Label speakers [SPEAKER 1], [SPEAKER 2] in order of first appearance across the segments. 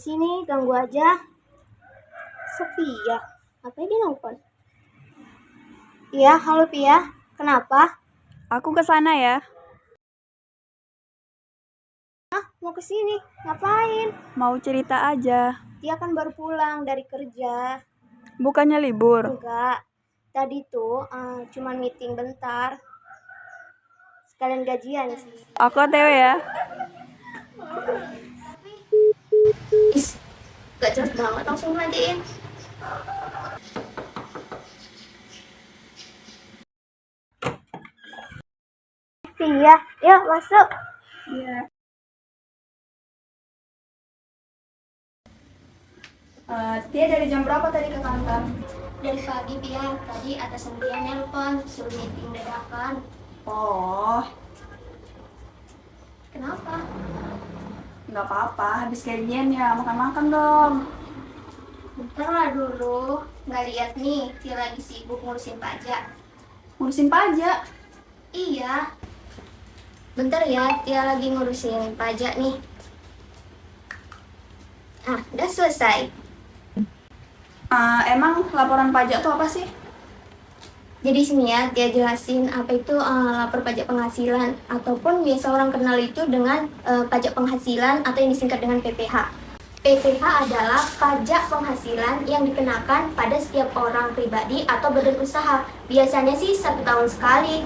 [SPEAKER 1] sih nih, ganggu aja. Sofia, apa dia nelfon? Iya, halo Pia. Kenapa?
[SPEAKER 2] Aku ke sana ya.
[SPEAKER 1] Mau ke sini? Ngapain?
[SPEAKER 2] Mau cerita aja.
[SPEAKER 1] Dia kan baru pulang dari kerja.
[SPEAKER 2] Bukannya libur?
[SPEAKER 1] Enggak. Tadi tuh cuman meeting bentar. Sekalian gajian sih.
[SPEAKER 2] Aku OTW ya.
[SPEAKER 1] Gak jelas banget, langsung matiin. Iya, yuk masuk.
[SPEAKER 2] Iya. Dia dari jam berapa tadi ke kantor?
[SPEAKER 1] Dari pagi Pia, tadi atasan dia nelpon, suruh meeting dadakan.
[SPEAKER 2] Oh,
[SPEAKER 1] Kenapa?
[SPEAKER 2] nggak apa-apa. Habis gajian ya makan-makan dong.
[SPEAKER 1] Bentar lah dulu, nggak lihat nih, dia lagi sibuk ngurusin pajak.
[SPEAKER 2] Ngurusin pajak.
[SPEAKER 1] Iya, bentar ya, dia lagi ngurusin pajak nih. Udah selesai.
[SPEAKER 2] Emang laporan pajak tuh apa sih?
[SPEAKER 1] Jadi sini ya, dia jelasin apa itu lapor pajak penghasilan, ataupun biasa orang kenal itu dengan pajak penghasilan atau yang disingkat dengan PPH. PPH adalah pajak penghasilan yang dikenakan pada setiap orang pribadi atau badan usaha. Biasanya sih 1 tahun sekali.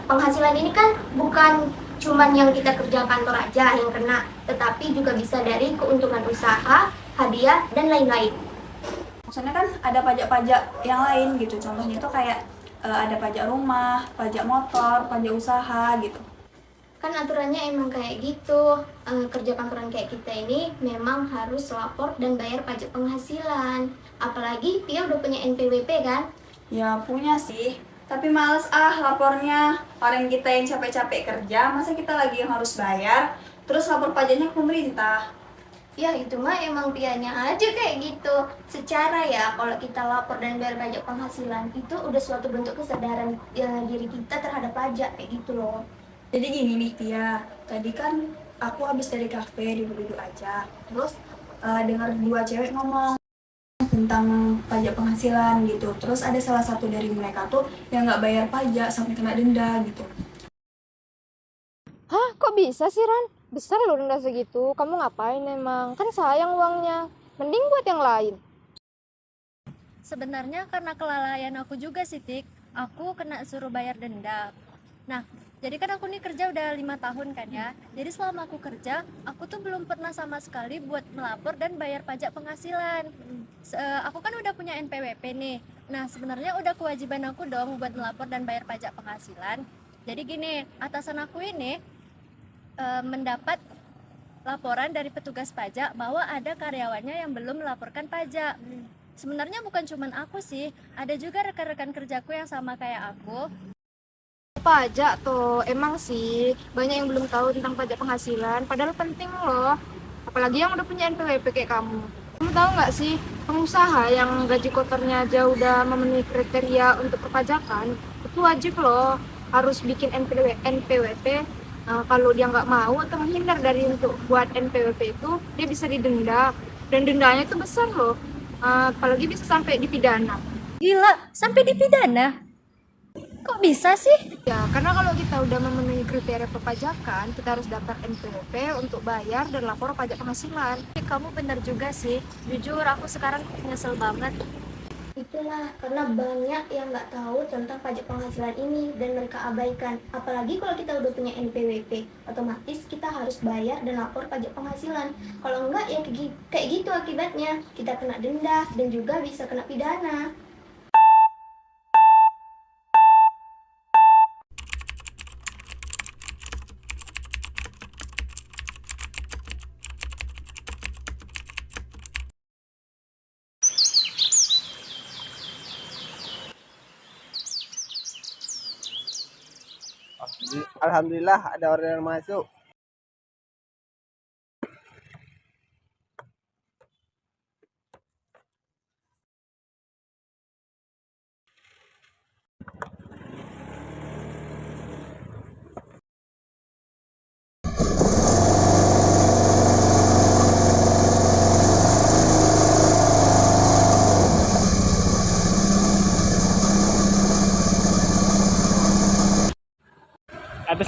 [SPEAKER 1] Penghasilan ini kan bukan cuman yang kita kerja kantor aja yang kena, tetapi juga bisa dari keuntungan usaha, hadiah, dan lain-lain.
[SPEAKER 2] Maksudnya kan ada pajak-pajak yang lain gitu. Contohnya tuh kayak ada pajak rumah, pajak motor, pajak usaha gitu.
[SPEAKER 1] Kan aturannya emang kayak gitu. Kerja kantoran kayak kita ini memang harus lapor dan bayar pajak penghasilan. Apalagi Pia udah punya NPWP kan?
[SPEAKER 2] Ya punya sih, tapi males lapornya. Orang kita yang capek-capek kerja, masa kita lagi yang harus bayar, terus lapor pajaknya ke pemerintah.
[SPEAKER 1] Ya itu mah emang Pianya aja kayak gitu. Secara ya kalau kita lapor dan bayar pajak penghasilan itu udah suatu bentuk kesadaran diri kita terhadap pajak kayak gitu loh.
[SPEAKER 2] Jadi gini nih Tia, tadi kan aku habis dari kafe duduk-duduk aja, terus dengar 2 cewek ngomong tentang pajak penghasilan gitu. Terus ada salah satu dari mereka tuh yang nggak bayar pajak sampai kena denda gitu.
[SPEAKER 3] Hah, kok bisa sih, Ran? Besar loh denda segitu. Kamu ngapain emang? Kan sayang uangnya. Mending buat yang lain.
[SPEAKER 4] Sebenarnya karena kelalaian aku juga sih, Tik. Aku kena suruh bayar denda. Nah, jadi kan aku nih kerja udah 5 tahun kan ya. Jadi selama aku kerja, aku tuh belum pernah sama sekali buat melapor dan bayar pajak penghasilan. Aku kan udah punya NPWP nih. Nah, sebenarnya udah kewajiban aku dong buat melapor dan bayar pajak penghasilan. Jadi gini, atasan aku ini mendapat laporan dari petugas pajak bahwa ada karyawannya yang belum melaporkan pajak. Sebenarnya bukan cuman aku sih, ada juga rekan-rekan kerjaku yang sama kayak aku.
[SPEAKER 3] Pajak tuh, emang sih banyak yang belum tahu tentang pajak penghasilan. Padahal penting loh. Apalagi yang udah punya NPWP kayak kamu. Kamu tahu nggak sih, pengusaha yang gaji kotornya aja udah memenuhi kriteria untuk perpajakan, itu wajib loh harus bikin NPWP. Kalau dia nggak mau atau menghindar dari untuk buat NPWP itu, dia bisa didenda. Dan dendanya itu besar loh. Apalagi bisa sampai dipidana.
[SPEAKER 4] Gila, sampai dipidana? Kok bisa sih?
[SPEAKER 3] Ya, karena kalau kita udah memenuhi kriteria perpajakan, kita harus daftar NPWP untuk bayar dan lapor pajak penghasilan.
[SPEAKER 4] Kamu bener juga sih, jujur aku sekarang nyesel banget.
[SPEAKER 1] Itulah karena banyak yang nggak tahu tentang pajak penghasilan ini dan mereka abaikan. Apalagi kalau kita udah punya NPWP, otomatis kita harus bayar dan lapor pajak penghasilan. Kalau enggak ya kayak gitu akibatnya. Kita kena denda dan juga bisa kena pidana.
[SPEAKER 5] Alhamdulillah ada orderan masuk.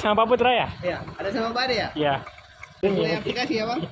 [SPEAKER 6] sama Pak Putra ya?
[SPEAKER 5] Iya, ada sama Pak Ade ya?
[SPEAKER 6] Iya.
[SPEAKER 5] Mulai aplikasi ya, Bang?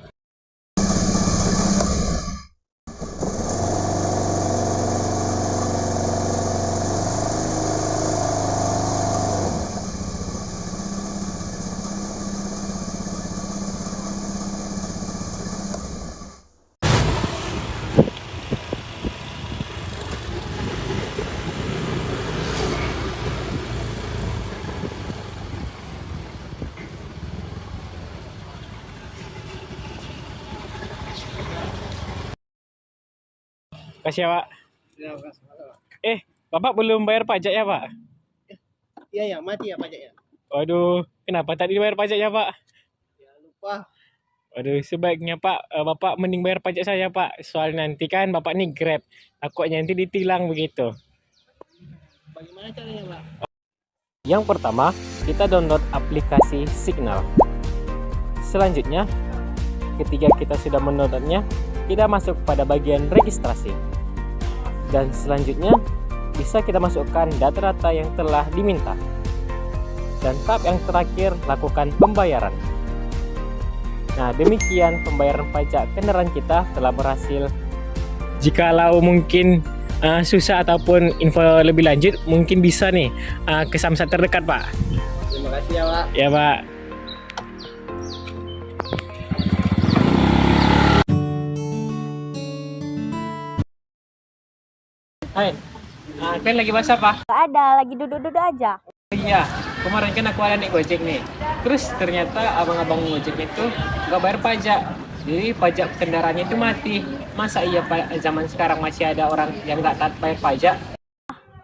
[SPEAKER 6] Kasih ya, Pak.
[SPEAKER 5] Ya, makasih, Pak.
[SPEAKER 6] Bapak belum bayar pajak ya, Pak?
[SPEAKER 5] Iya, ya, mati ya pajaknya.
[SPEAKER 6] Waduh, kenapa tadi bayar pajaknya, Pak?
[SPEAKER 5] Ya, lupa.
[SPEAKER 6] Waduh, sebaiknya Pak, Bapak mending bayar pajak saya, Pak. Soalnya nanti kan Bapak nih Grab. Takutnya nanti ditilang begitu.
[SPEAKER 5] Bagaimana caranya, Pak?
[SPEAKER 6] Yang pertama, kita download aplikasi Signal. Selanjutnya, ketika kita sudah mendownloadnya, kita masuk pada bagian registrasi. Dan selanjutnya, bisa kita masukkan data-data yang telah diminta. Dan tahap yang terakhir, lakukan pembayaran. Nah, demikian pembayaran pajak kendaraan kita telah berhasil. Jikalau mungkin susah ataupun info lebih lanjut, mungkin bisa nih ke Samsat terdekat, Pak.
[SPEAKER 5] Terima kasih ya, Pak.
[SPEAKER 6] Ya, Pak. Hai, kalian lagi bahas apa?
[SPEAKER 7] Gak ada, lagi duduk-duduk aja.
[SPEAKER 6] Iya, kemarin kan aku ada naik Gojek nih. Terus ternyata abang-abang Gojek itu nggak bayar pajak. Jadi pajak kendaraannya itu mati. Masa iya Pak, zaman sekarang masih ada orang yang nggak taat bayar pajak?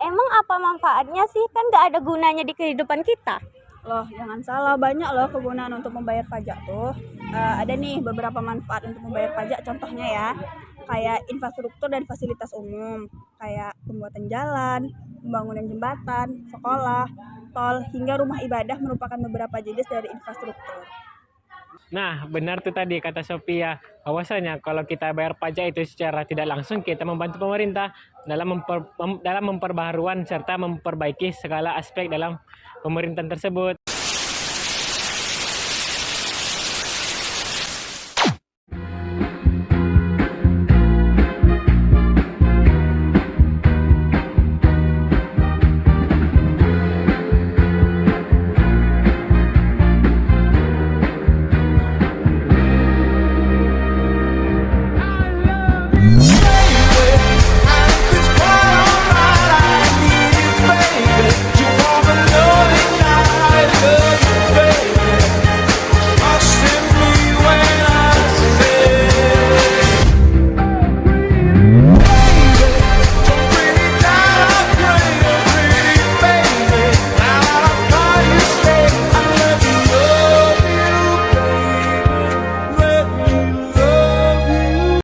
[SPEAKER 7] Emang apa manfaatnya sih? Kan gak ada gunanya di kehidupan kita.
[SPEAKER 2] Loh, jangan salah, banyak loh kegunaan untuk membayar pajak tuh. Ada nih beberapa manfaat untuk membayar pajak, contohnya ya, kayak infrastruktur dan fasilitas umum, kayak pembuatan jalan, pembangunan jembatan, sekolah, tol, hingga rumah ibadah merupakan beberapa jenis dari infrastruktur.
[SPEAKER 6] Nah, benar tuh tadi kata Sophia. Bahwasanya kalau kita bayar pajak itu secara tidak langsung kita membantu pemerintah dalam memperbaharuan serta memperbaiki segala aspek dalam pemerintahan tersebut.